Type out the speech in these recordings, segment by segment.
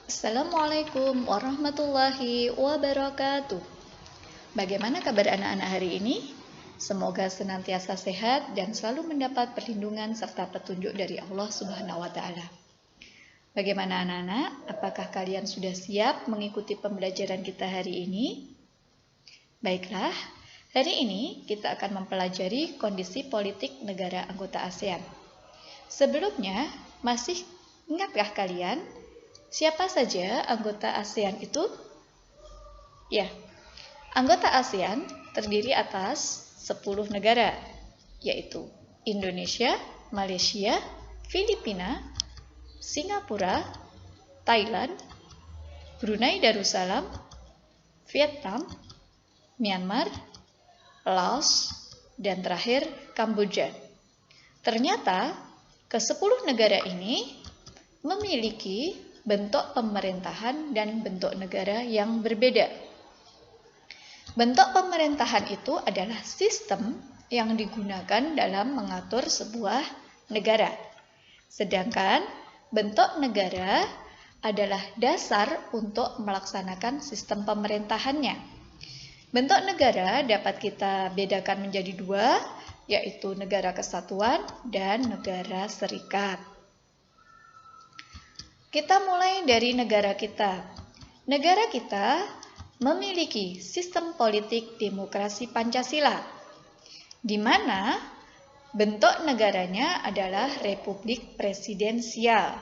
Assalamualaikum warahmatullahi wabarakatuh. Bagaimana kabar anak-anak hari ini? Semoga senantiasa sehat dan selalu mendapat perlindungan serta petunjuk dari Allah Subhanahu wa Ta'ala. Bagaimana anak-anak? Apakah kalian sudah siap mengikuti pembelajaran kita hari ini? Baiklah, hari ini kita akan mempelajari kondisi politik negara anggota ASEAN. Sebelumnya, masih ingatkah kalian siapa saja anggota ASEAN itu? Ya, anggota ASEAN terdiri atas 10 negara, yaitu Indonesia, Malaysia, Filipina, Singapura, Thailand, Brunei Darussalam, Vietnam, Myanmar, Laos, dan terakhir Kamboja. Ternyata, ke-10 negara ini memiliki bentuk pemerintahan dan bentuk negara yang berbeda. Bentuk pemerintahan itu adalah sistem yang digunakan dalam mengatur sebuah negara. Sedangkan bentuk negara adalah dasar untuk melaksanakan sistem pemerintahannya. Bentuk negara dapat kita bedakan menjadi dua, yaitu negara kesatuan dan negara serikat. Kita mulai dari negara kita. Negara kita memiliki sistem politik demokrasi Pancasila, di mana bentuk negaranya adalah republik presidensial.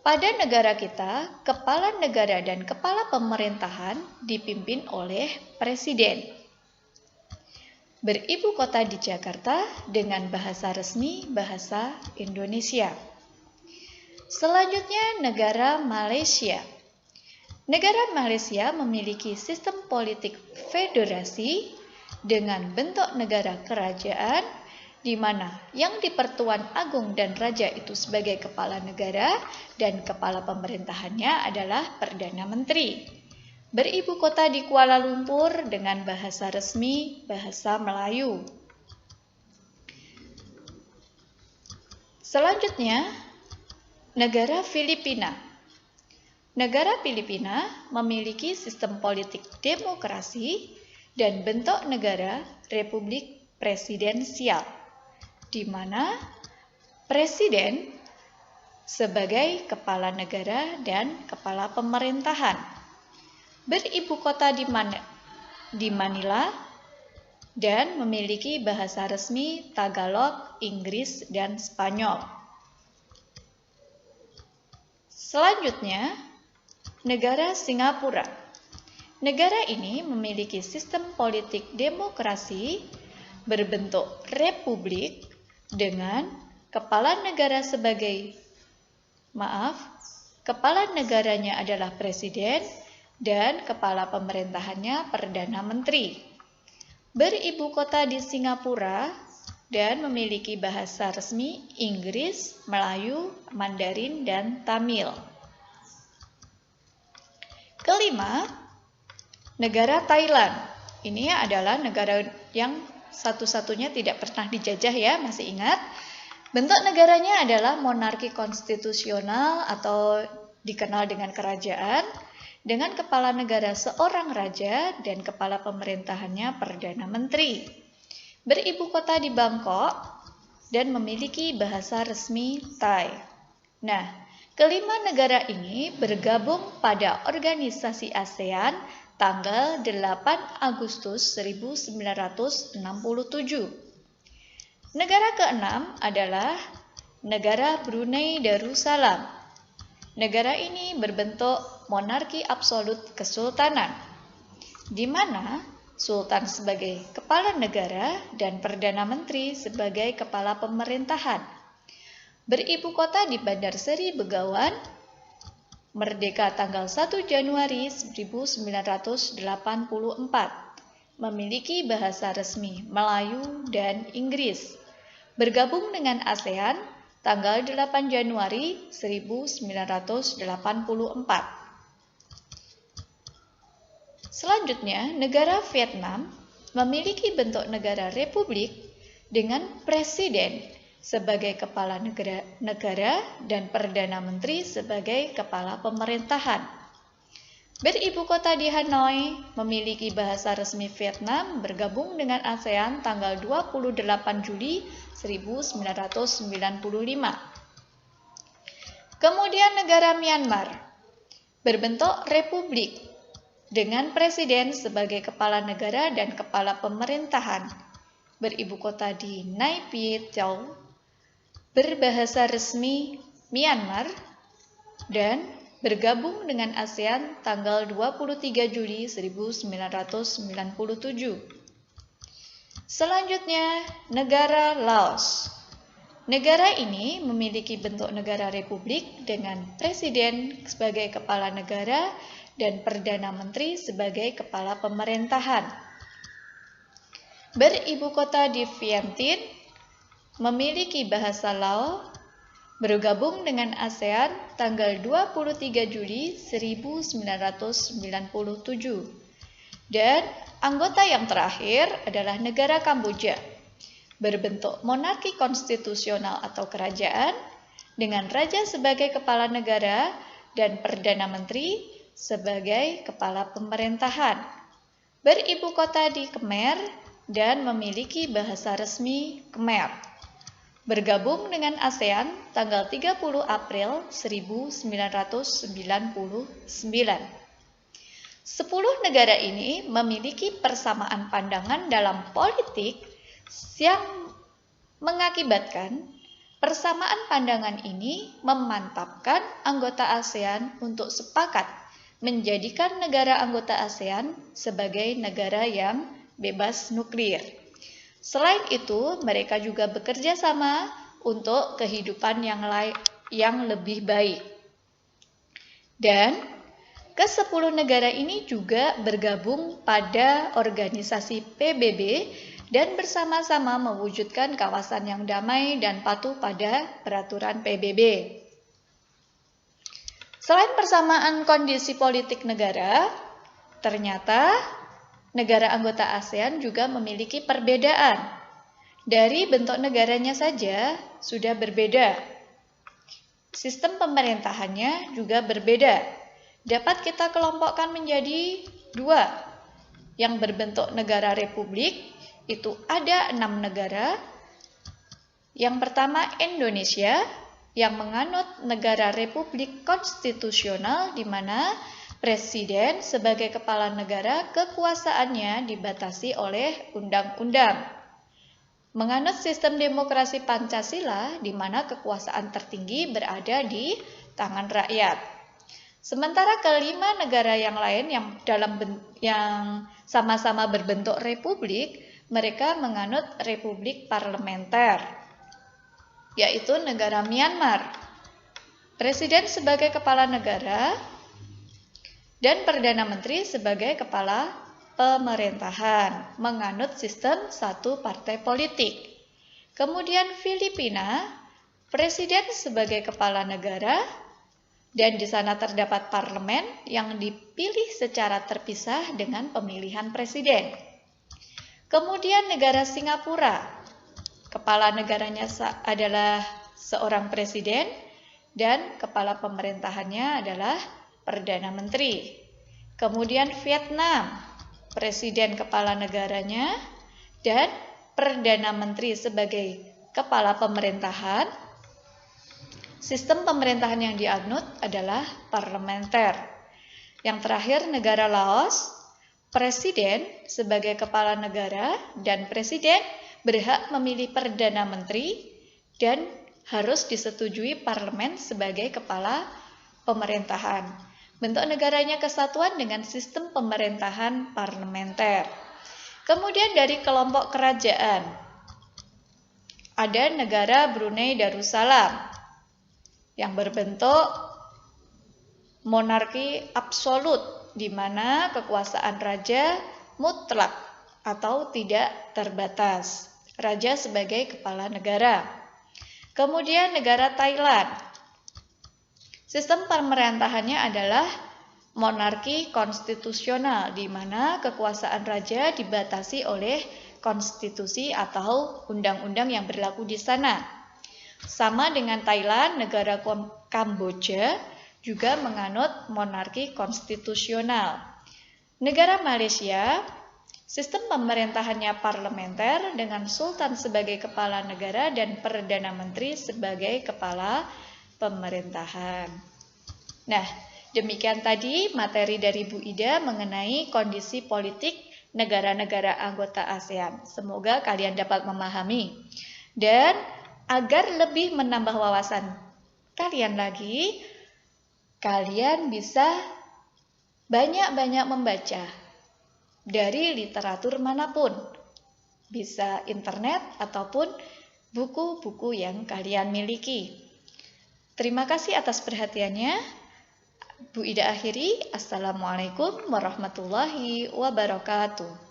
Pada negara kita, kepala negara dan kepala pemerintahan dipimpin oleh presiden. Beribu kota di Jakarta dengan bahasa resmi bahasa Indonesia. Selanjutnya, negara Malaysia. Negara Malaysia memiliki sistem politik federasi dengan bentuk negara kerajaan, di mana yang di-Pertuan Agung dan Raja itu sebagai kepala negara dan kepala pemerintahannya adalah Perdana Menteri. Beribu kota di Kuala Lumpur dengan bahasa resmi bahasa Melayu. Selanjutnya, negara Filipina. Negara Filipina memiliki sistem politik demokrasi dan bentuk negara republik presidensial, di mana presiden sebagai kepala negara dan kepala pemerintahan. Beribu kota di Manila dan memiliki bahasa resmi Tagalog, Inggris, dan Spanyol. Selanjutnya, negara Singapura. Negara ini memiliki sistem politik demokrasi berbentuk republik dengan kepala negaranya adalah presiden dan kepala pemerintahannya Perdana Menteri. Beribu kota di Singapura dan memiliki bahasa resmi Inggris, Melayu, Mandarin, dan Tamil. Kelima, negara Thailand. Ini adalah negara yang satu-satunya tidak pernah dijajah ya, masih ingat? Bentuk negaranya adalah monarki konstitusional atau dikenal dengan kerajaan, dengan kepala negara seorang raja dan kepala pemerintahannya Perdana Menteri. Beribu kota di Bangkok dan memiliki bahasa resmi Thai. Nah, kelima negara ini bergabung pada organisasi ASEAN tanggal 8 Agustus 1967. Negara keenam adalah negara Brunei Darussalam. Negara ini berbentuk monarki absolut kesultanan, di mana Sultan sebagai kepala negara dan Perdana Menteri sebagai kepala pemerintahan. Beribu kota di Bandar Seri Begawan, merdeka tanggal 1 Januari 1984, memiliki bahasa resmi Melayu dan Inggris. Bergabung dengan ASEAN tanggal 8 Januari 1984. Selanjutnya, negara Vietnam memiliki bentuk negara republik dengan presiden sebagai kepala negara dan Perdana Menteri sebagai kepala pemerintahan. Beribu kota di Hanoi, memiliki bahasa resmi Vietnam, bergabung dengan ASEAN tanggal 28 Juli 1995. Kemudian negara Myanmar, berbentuk republik, dengan presiden sebagai kepala negara dan kepala pemerintahan, beribu kota di Nay Pyi Taw, berbahasa resmi Myanmar, dan bergabung dengan ASEAN tanggal 23 Juli 1997. Selanjutnya, negara Laos. Negara ini memiliki bentuk negara republik dengan presiden sebagai kepala negara dan Perdana Menteri sebagai kepala pemerintahan. Beribu kota di Vientiane, memiliki bahasa Lao, bergabung dengan ASEAN tanggal 23 Juli 1997. Dan anggota yang terakhir adalah negara Kamboja, berbentuk monarki konstitusional atau kerajaan, dengan raja sebagai kepala negara dan Perdana Menteri sebagai kepala pemerintahan. Beribu kota di Khmer dan memiliki bahasa resmi Khmer. Bergabung dengan ASEAN tanggal 30 April 1999. 10 negara ini memiliki persamaan pandangan dalam politik yang mengakibatkan persamaan pandangan ini memantapkan anggota ASEAN untuk sepakat menjadikan negara anggota ASEAN sebagai negara yang bebas nuklir. Selain itu, mereka juga bekerja sama untuk kehidupan yang lebih baik. Dan ke-10 negara ini juga bergabung pada organisasi PBB dan bersama-sama mewujudkan kawasan yang damai dan patuh pada peraturan PBB. Selain persamaan kondisi politik negara, ternyata negara anggota ASEAN juga memiliki perbedaan. Dari bentuk negaranya saja sudah berbeda. Sistem pemerintahannya juga berbeda. Dapat kita kelompokkan menjadi 2. Yang berbentuk negara republik, itu ada 6 negara. Yang pertama Indonesia, yang menganut negara republik konstitusional di mana presiden sebagai kepala negara kekuasaannya dibatasi oleh undang-undang. Menganut sistem demokrasi Pancasila di mana kekuasaan tertinggi berada di tangan rakyat. Sementara ke-5 negara yang lain yang sama-sama berbentuk republik, mereka menganut republik parlementer, yaitu negara Myanmar. Presiden sebagai kepala negara dan Perdana Menteri sebagai kepala pemerintahan, menganut sistem satu partai politik. Kemudian Filipina, presiden sebagai kepala negara, dan di sana terdapat parlemen yang dipilih secara terpisah dengan pemilihan presiden. Kemudian negara Singapura, kepala negaranya adalah seorang presiden dan kepala pemerintahannya adalah Perdana Menteri. Kemudian Vietnam, presiden kepala negaranya dan Perdana Menteri sebagai kepala pemerintahan. Sistem pemerintahan yang dianut adalah parlementer. Yang terakhir negara Laos, presiden sebagai kepala negara dan presiden berhak memilih Perdana Menteri dan harus disetujui parlemen sebagai kepala pemerintahan. Bentuk negaranya kesatuan dengan sistem pemerintahan parlementer. Kemudian dari kelompok kerajaan, ada negara Brunei Darussalam yang berbentuk monarki absolut, di mana kekuasaan raja mutlak atau tidak terbatas. Raja sebagai kepala negara. Kemudian negara Thailand. Sistem pemerintahannya adalah monarki konstitusional, di mana kekuasaan raja dibatasi oleh konstitusi atau undang-undang yang berlaku di sana. Sama dengan Thailand, negara Kamboja juga menganut monarki konstitusional. Negara Malaysia, sistem pemerintahannya parlementer dengan sultan sebagai kepala negara dan perdana menteri sebagai kepala pemerintahan. Nah, demikian tadi materi dari Bu Ida mengenai kondisi politik negara-negara anggota ASEAN. Semoga kalian dapat memahami. Dan agar lebih menambah wawasan kalian lagi, kalian bisa banyak-banyak membaca dari literatur manapun. Bisa internet ataupun buku-buku yang kalian miliki. Terima kasih atas perhatiannya. Bu Ida akhiri. Assalamualaikum warahmatullahi wabarakatuh.